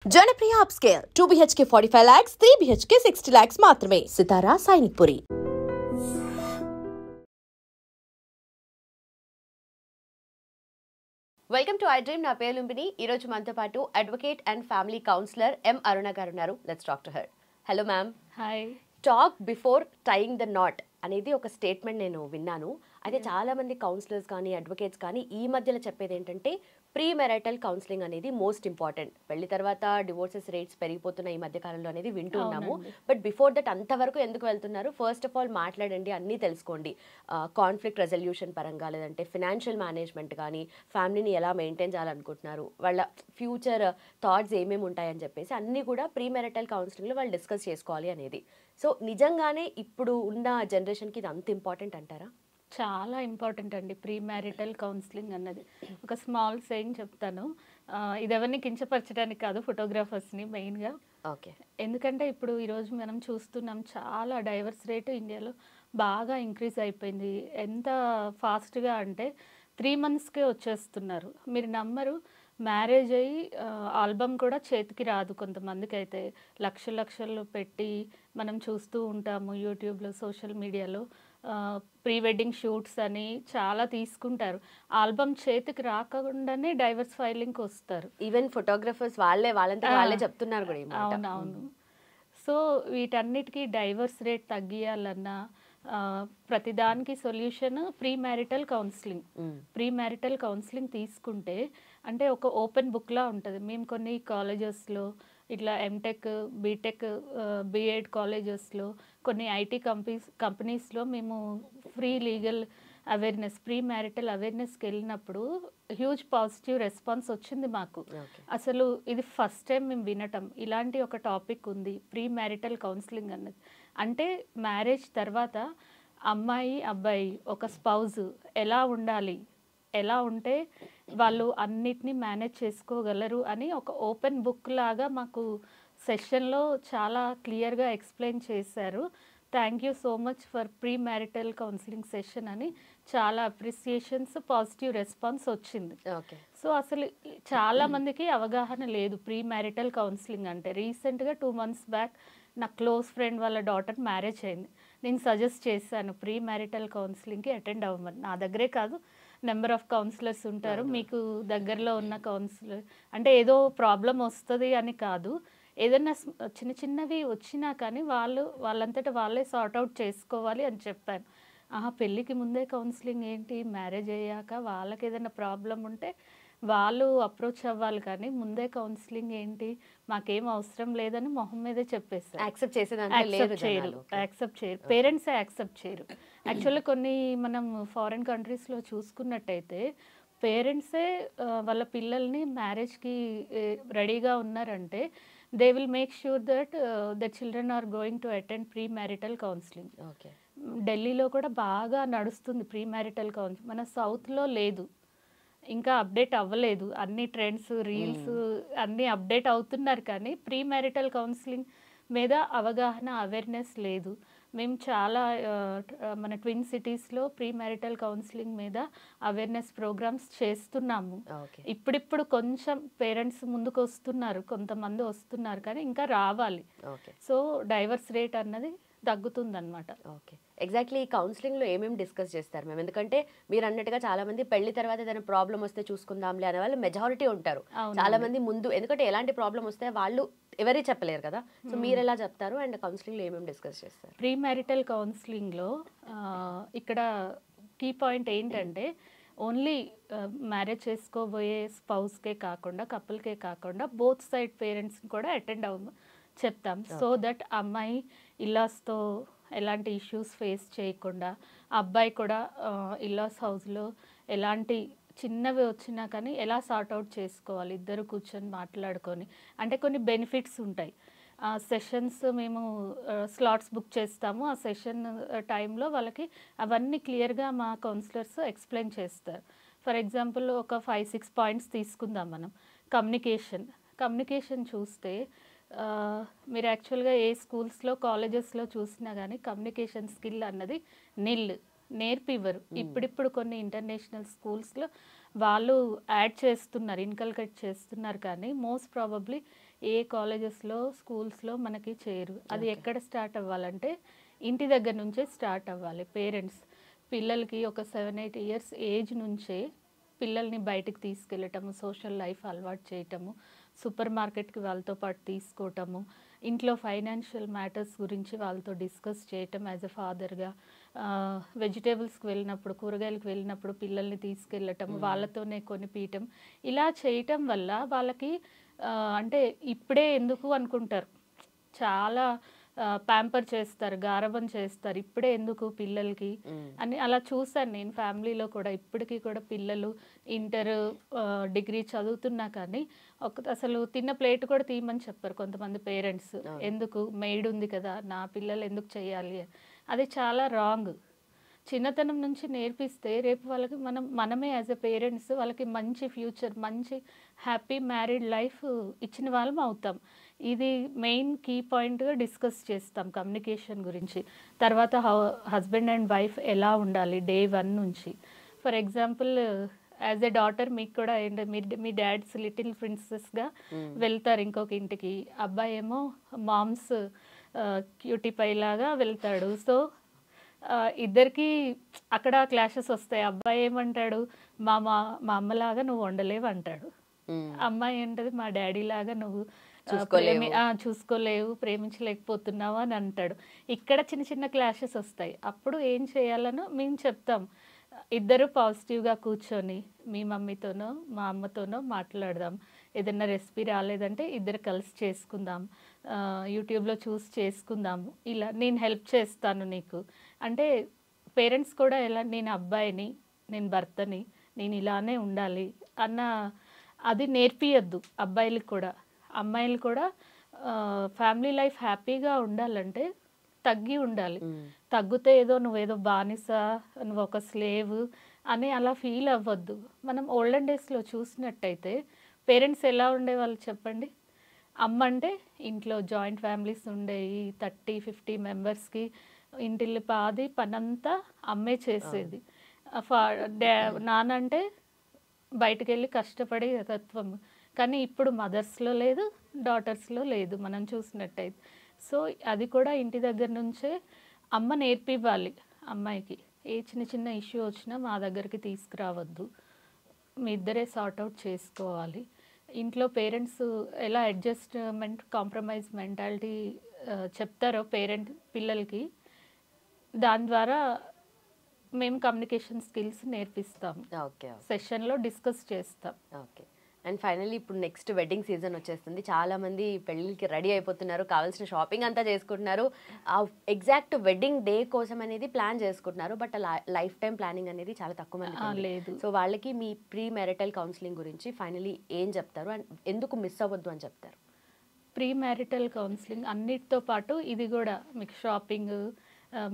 Janapriya upscale 2 BHK 45 lakhs, 3 BHK 60 lakhs మాత్రమే. Sitara Sainikpuri. Welcome to I dream. నా పేరు లుంబిని. ఈ రోజు మనతో పాటు advocate and family counsellor M Aruna గారు ఉన్నారు. Let's talk to her. Hello ma'am. Hi. Talk before tying the knot అనేది ఒక స్టేట్మెంట్ నేను విన్నాను. అయితే చాలా మంది కౌన్సిలర్స్ కానీ అడ్వకేట్స్ కానీ ఈ మధ్యలో చెప్పేది ఏంటంటే ప్రీ మెరైటల్ కౌన్సిలింగ్ అనేది మోస్ట్ ఇంపార్టెంట్. పెళ్లి తర్వాత డివోర్సెస్ రేట్స్ పెరిగిపోతున్న ఈ మధ్య కాలంలో అనేది వింటూ ఉన్నాము. బట్ బిఫోర్ దట్ అంతవరకు ఎందుకు వెళ్తున్నారు? ఫస్ట్ ఆఫ్ ఆల్ మాట్లాడండి, అన్నీ తెలుసుకోండి. కాన్ఫ్లిక్ట్ రెజల్యూషన్ పరంగా, లేదంటే ఫినాన్షియల్ మేనేజ్మెంట్ కానీ, ఫ్యామిలీని ఎలా మెయింటైన్ చేయాలనుకుంటున్నారు, వాళ్ళ ఫ్యూచర్ థాట్స్ ఏమేమి ఉంటాయని చెప్పేసి అన్నీ కూడా ప్రీ మెరైటల్ కౌన్సిలింగ్లో వాళ్ళు డిస్కస్ చేసుకోవాలి అనేది. సో నిజంగానే ఇప్పుడు ఉన్న జనరేషన్కి ఇది అంత ఇంపార్టెంట్ అంటారా? చాలా ఇంపార్టెంట్ అండి ప్రీ మ్యారిటల్ కౌన్సిలింగ్ అన్నది. ఒక స్మాల్ సేయింగ్ చెప్తాను. ఇది ఎవరిని కించపరచడానికి కాదు, ఫోటోగ్రాఫర్స్ని మెయిన్గా. ఓకే. ఎందుకంటే ఇప్పుడు ఈరోజు మనం చూస్తున్నాం, చాలా డైవర్స్ రేటు ఇండియాలో బాగా ఇంక్రీజ్ అయిపోయింది. ఎంత ఫాస్ట్గా అంటే 3 monthsకే వచ్చేస్తున్నారు. మీరు నమ్మరు, మ్యారేజ్ అయ్యి ఆల్బమ్ కూడా చేతికి రాదు. కొంతమందికి అయితే లక్షలు పెట్టి మనం చూస్తూ ఉంటాము యూట్యూబ్లో, సోషల్ మీడియాలో. ప్రీ వెడ్డింగ్ షూట్స్ అని చాలా తీసుకుంటారు. ఆల్బమ్ చేతికి రాకుండానే డైవర్స్ ఫైలింగ్కి వస్తారు. ఈవెన్ ఫోటోగ్రఫర్స్ వాళ్ళే చెప్తున్నారు కూడా. అవునవును. సో వీటన్నిటికీ డైవర్స్ రేట్ తగ్గియాలన్నా ప్రతిదానికి solution pre marital counselling. Pre marital counselling తీసుకుంటే అంటే ఒక ఓపెన్ బుక్లా ఉంటుంది. మేము కొన్ని కాలేజెస్లో ఇట్లా ఎంటెక్, బీటెక్, బిఎడ్ కాలేజెస్లో, కొన్ని ఐటీ కంపెనీస్లో మేము free legal awareness, pre marital అవేర్నెస్కి వెళ్ళినప్పుడు హ్యూజ్ పాజిటివ్ రెస్పాన్స్ వచ్చింది మాకు. అసలు ఇది ఫస్ట్ టైం మేము వినటం, ఇలాంటి ఒక టాపిక్ ఉంది ప్రీ మ్యారిటల్ కౌన్సిలింగ్ అన్నది. అంటే మ్యారేజ్ తర్వాత అమ్మాయి అబ్బాయి ఒక స్పౌజ్ ఎలా ఉండాలి, ఎలా ఉంటే వాళ్ళు అన్నిటినీ మేనేజ్ చేసుకోగలరు అని ఒక ఓపెన్ బుక్ లాగా మాకు సెషన్లో చాలా క్లియర్గా ఎక్స్ప్లెయిన్ చేశారు. Thank you so much for pre marital counselling session అని చాలా అప్రిసియేషన్స్, పాజిటివ్ రెస్పాన్స్ వచ్చింది. సో అసలు చాలా మందికి అవగాహన లేదు ప్రీ మ్యారిటల్ కౌన్సిలింగ్ అంటే. రీసెంట్గా 2 months బ్యాక్ నా క్లోజ్ ఫ్రెండ్ వాళ్ళ డాటర్ మ్యారేజ్ అయింది. నేను సజెస్ట్ చేశాను ప్రీ మ్యారిటల్ కౌన్సిలింగ్కి అటెండ్ అవ్వమని. నా దగ్గరే కాదు, నెంబర్ ఆఫ్ కౌన్సిలర్స్ ఉంటారు, మీకు దగ్గరలో ఉన్న కౌన్సిలర్. అంటే ఏదో ప్రాబ్లం వస్తుంది అని కాదు, ఏదైనా చిన్నవి వచ్చినా కానీ వాళ్ళంతటా వాళ్ళే సార్ట్అవుట్ చేసుకోవాలి అని చెప్పాను. పెళ్ళికి ముందే కౌన్సిలింగ్ ఏంటి, మ్యారేజ్ అయ్యాక వాళ్ళకి ఏదైనా ప్రాబ్లం ఉంటే వాళ్ళు అప్రోచ్ అవ్వాలి, కానీ ముందే కౌన్సిలింగ్ ఏంటి, మాకేం అవసరం లేదని మొహం మీదే చెప్పేస్తారు. యాక్సెప్ట్ చేయరు, పేరెంట్సే యాక్సెప్ట్ చేయరు. యాక్చువల్లీ కొన్ని మనం ఫారిన్ కంట్రీస్లో చూసుకున్నట్టయితే పేరెంట్సే వాళ్ళ పిల్లల్ని మ్యారేజ్కి రెడీగా ఉన్నారంటే they will make sure that the children are going to attend pre marital counselling. ఢిల్లీలో కూడా బాగా నడుస్తుంది ప్రీ మ్యారిటల్ కౌన్సిలింగ్. మన సౌత్లో లేదు, ఇంకా అప్డేట్ అవ్వలేదు. అన్ని ట్రెండ్స్, రీల్స్ అన్నీ అప్డేట్ అవుతున్నారు, కానీ ప్రీ మ్యారిటల్ కౌన్సిలింగ్ మీద అవగాహన, అవేర్నెస్ లేదు. మేము చాలా మన ట్విన్ సిటీస్లో ప్రీ మ్యారిటల్ కౌన్సిలింగ్ మీద అవేర్నెస్ ప్రోగ్రామ్స్ చేస్తున్నాము. ఇప్పుడిప్పుడు కొంచెం పేరెంట్స్ ముందుకు వస్తున్నారు, కొంతమంది వస్తున్నారు, కానీ ఇంకా రావాలి. సో డైవర్స్ రేట్ అన్నది తగ్గుతుందన్నమాట. ఓకే. ఎగ్జాక్ట్లీ. ఈ కౌన్సిలింగ్లో ఏమేమి డిస్కస్ చేస్తారు మేము? ఎందుకంటే మీరు అన్నట్టుగా చాలా మంది పెళ్లి తర్వాత ఏదైనా ప్రాబ్లం వస్తే చూసుకుందాంలే అనే వాళ్ళు మెజారిటీ ఉంటారు. చాలా మంది ముందు, ఎందుకంటే ఎలాంటి ప్రాబ్లం వస్తే వాళ్ళు ఎవరే చెప్పలేరు కదా. సో మీరు ఎలా చెప్తారు అండ్ కౌన్సిలింగ్లో ఏమేమి డిస్కస్ చేస్తారు? ప్రీ మ్యారిటల్ కౌన్సిలింగ్లో ఇక్కడ కీ పాయింట్ ఏంటంటే ఓన్లీ మ్యారేజ్ చేసుకోబోయే స్పౌస్కే కాకుండా, కపుల్కే కాకుండా బోత్ సైడ్ పేరెంట్స్ని కూడా అటెండ్ చెప్తాం. సో దట్ అమ్మాయి ఇల్లాస్తో ఎలాంటి ఇష్యూస్ ఫేస్ చేయకుండా, అబ్బాయి కూడా ఇల్లాస్ హౌస్లో ఎలాంటి చిన్నవి వచ్చినా కానీ ఎలా సార్ట్అవుట్ చేసుకోవాలి, ఇద్దరు కూర్చొని మాట్లాడుకొని. అంటే కొన్ని బెనిఫిట్స్ ఉంటాయి. సెషన్స్ మేము స్లాట్స్ బుక్ చేస్తాము. ఆ సెషన్ టైంలో వాళ్ళకి అవన్నీ క్లియర్గా మా కౌన్సిలర్స్ ఎక్స్ప్లెయిన్ చేస్తారు. ఫర్ ఎగ్జాంపుల్ ఒక 5-6 పాయింట్స్ తీసుకుందాం మనం. కమ్యూనికేషన్ చూస్తే మీరు యాక్చువల్గా ఏ స్కూల్స్లో, కాలేజెస్లో చూసినా కానీ కమ్యూనికేషన్ స్కిల్ అన్నది నేర్పివ్వరు. ఇప్పుడిప్పుడు కొన్ని ఇంటర్నేషనల్ స్కూల్స్లో వాళ్ళు యాడ్ చేస్తున్నారు, ఇన్కల్కేట్ చేస్తున్నారు, కానీ మోస్ట్ ప్రాబబ్లీ ఏ కాలేజెస్లో స్కూల్స్లో మనకి చేయరు. అది ఎక్కడ స్టార్ట్ అవ్వాలంటే ఇంటి దగ్గర నుంచే స్టార్ట్ అవ్వాలి. పేరెంట్స్ పిల్లలకి ఒక 7-8 ఇయర్స్ ఏజ్ నుంచే పిల్లల్ని బయటికి తీసుకెళ్ళటము, సోషల్ లైఫ్ అలవాటు చేయటము, సూపర్ మార్కెట్కి వాళ్ళతో పాటు తీసుకోవటము, ఇంట్లో ఫైనాన్షియల్ మ్యాటర్స్ గురించి వాళ్ళతో డిస్కస్ చేయటం. యాజ్ ఎ ఫాదర్గా వెజిటేబుల్స్కి వెళ్ళినప్పుడు, కూరగాయలకు వెళ్ళినప్పుడు పిల్లల్ని తీసుకెళ్ళటం, వాళ్ళతోనే కొనిపీయటం, ఇలా చేయటం వల్ల వాళ్ళకి అంటే ఇప్పుడే ఎందుకు అనుకుంటారు, చాలా ప్యాంపర్ చేస్తారు, గారబం చేస్తారు, ఇప్పుడే ఎందుకు పిల్లలకి అని అలా చూసాను నేను ఫ్యామిలీలో కూడా. ఇప్పటికీ కూడా పిల్లలు ఇంటర్ డిగ్రీ చదువుతున్నా కానీ అసలు తిన్న ప్లేట్ కూడా తీయమని చెప్పారు కొంతమంది పేరెంట్స్. ఎందుకు, మెయిడ్ ఉంది కదా, నా పిల్లలు ఎందుకు చేయాలి, అది చాలా రాంగ్. చిన్నతనం నుంచి నేర్పిస్తే రేపు వాళ్ళకి మనమే యాజ్ ఎ పేరెంట్స్ వాళ్ళకి మంచి ఫ్యూచర్, మంచి హ్యాపీ మ్యారీడ్ లైఫ్ ఇచ్చిన వాళ్ళం అవుతాం. ఇది మెయిన్ కీ పాయింట్గా డిస్కస్ చేస్తాం కమ్యూనికేషన్ గురించి. తర్వాత హస్బెండ్ అండ్ వైఫ్ ఎలా ఉండాలి డే 1 నుంచి. For example as a daughter మీకు కూడా మీ డాడ్స్ లిటిల్ ప్రిన్సెస్గా వెళ్తారు ఇంకొక ఇంటికి, అబ్బాయి ఏమో మామ్స్ క్యూటీ పై లాగా వెళ్తాడు. సో ఇద్దరికి అక్కడ క్లాషెస్ వస్తాయి. అబ్బాయి ఏమంటాడు, మా అమ్మలాగా నువ్వు వండలేవు అంటాడు, అమ్మాయి ఏంటది మా డాడీ లాగా నువ్వు చూసుకోలేవు, ప్రేమించలేకపోతున్నావు అని అంటాడు. ఇక్కడ చిన్న చిన్న క్లాషెస్ వస్తాయి. అప్పుడు ఏం చేయాలనో మేము చెప్తాం, ఇద్దరు పాజిటివ్గా కూర్చొని మీ మమ్మీతోనో మా అమ్మతోనో మాట్లాడదాం, ఏదైనా రెసిపీ రాలేదంటే ఇద్దరు కలిసి చేసుకుందాం, యూట్యూబ్లో చూసి చేసుకుందాము, ఇలా నేను హెల్ప్ చేస్తాను నీకు అంటే. పేరెంట్స్ కూడా ఎలా, నేను అబ్బాయిని, నేను భర్తని, నేను ఇలానే ఉండాలి అన్న అది నేర్పియద్దు అబ్బాయిలకు కూడా. అమ్మాయిలు కూడా ఫ్యామిలీ లైఫ్ హ్యాపీగా ఉండాలంటే తగ్గి ఉండాలి. తగ్గితే ఏదో నువ్వేదో బానిస, నువ్వు ఒక స్లేవ్ అని అలా ఫీల్ అవ్వద్దు. మనం ఓల్డెన్ డేస్లో చూసినట్టయితే పేరెంట్స్ ఎలా ఉండేవాళ్ళు చెప్పండి. అమ్మ అంటే ఇంట్లో జాయింట్ ఫ్యామిలీస్ ఉండేవి, 30-50 మెంబర్స్కి ఇంటిల్లి పాది పనంతా అమ్మే చేసేది. నాన్న అంటే బయటకు వెళ్ళి కష్టపడే తత్వం. కానీ ఇప్పుడు మదర్స్లో లేదు, డాటర్స్లో లేదు మనం చూసినట్టయితే. సో అది కూడా ఇంటి దగ్గర నుంచే అమ్మ నేర్పివ్వాలి అమ్మాయికి. ఏ చిన్న చిన్న ఇష్యూ వచ్చినా మా దగ్గరికి తీసుకురావద్దు, మీ ఇద్దరే సార్ట్అవుట్ చేసుకోవాలి. ఇంట్లో పేరెంట్స్ ఎలా అడ్జస్ట్మెంట్, కాంప్రమైజ్ మెంటాలిటీ చెప్తారో పిల్లలకి, దాని ద్వారా మేము కమ్యూనికేషన్ స్కిల్స్ నేర్పిస్తాం. ఓకే, సెషన్లో డిస్కస్ చేస్తాం. ఓకే. అండ్ ఫైనల్లీ ఇప్పుడు నెక్స్ట్ వెడ్డింగ్ సీజన్ వచ్చేస్తుంది. చాలామంది పెళ్ళికి రెడీ అయిపోతున్నారు, కావాల్సిన షాపింగ్ అంతా చేసుకుంటున్నారు, ఆ ఎగ్జాక్ట్ వెడ్డింగ్ డే కోసం అనేది ప్లాన్ చేసుకుంటున్నారు. బట్ లైఫ్ టైం ప్లానింగ్ అనేది చాలా తక్కువ మంది లేదు. సో వాళ్ళకి మీ ప్రీ మ్యారిటల్ కౌన్సిలింగ్ గురించి ఫైనల్లీ ఏం చెప్తారు అండ్ ఎందుకు మిస్ అవ్వద్దు అని చెప్తారు? ప్రీ మ్యారిటల్ కౌన్సిలింగ్ అన్నిటితో పాటు ఇది కూడా మీకు షాపింగ్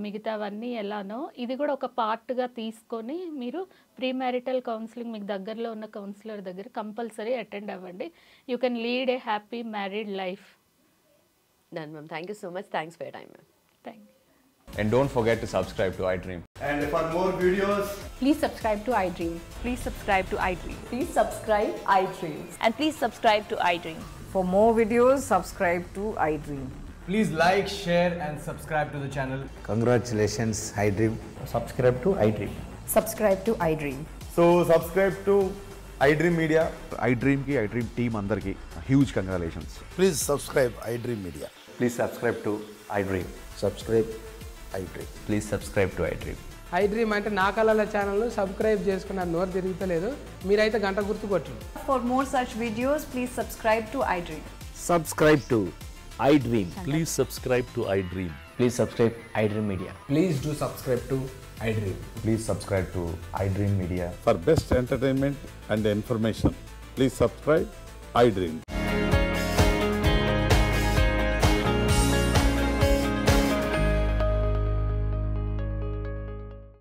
మిగతావన్నీ ఎలానో ఇది కూడా ఒక పార్ట్గా తీసుకొని మీరు ప్రీ మ్యారిటల్ కౌన్సిలింగ్ మీకు దగ్గరలో ఉన్న కౌన్సిలర్ దగ్గర కంపల్సరీ అటెండ్ అవ్వండి. You can lead a happy married life. Done, ma'am. Thank you so much. Thanks for your time, ma'am. Thank you. And don't forget to subscribe to iDream. And for more videos, please subscribe to iDream. Please subscribe to iDream. Please subscribe iDream. And please subscribe to iDream. For more videos, subscribe to iDream. please like, share and subscribe to the channel. Congratulations, iDream. Subscribe to iDream. Subscribe to iDream. So subscribe to iDream Media. iDream ki iDream team andarki huge congratulations. Please subscribe iDream Media. Please subscribe to iDream. Subscribe iDream. Please subscribe to iDream. iDream అంటే నా కళల channel subscribe చేసుకున్న నోరు తిరుగుతలేదు, మీరైతే గంట గుర్తు కొట్టండి. For more such videos, please subscribe to iDream. Subscribe to iDream. Please subscribe to iDream. Please subscribe iDream Media. Please do subscribe to iDream. Please subscribe to iDream Media. For best entertainment and information, please subscribe iDream.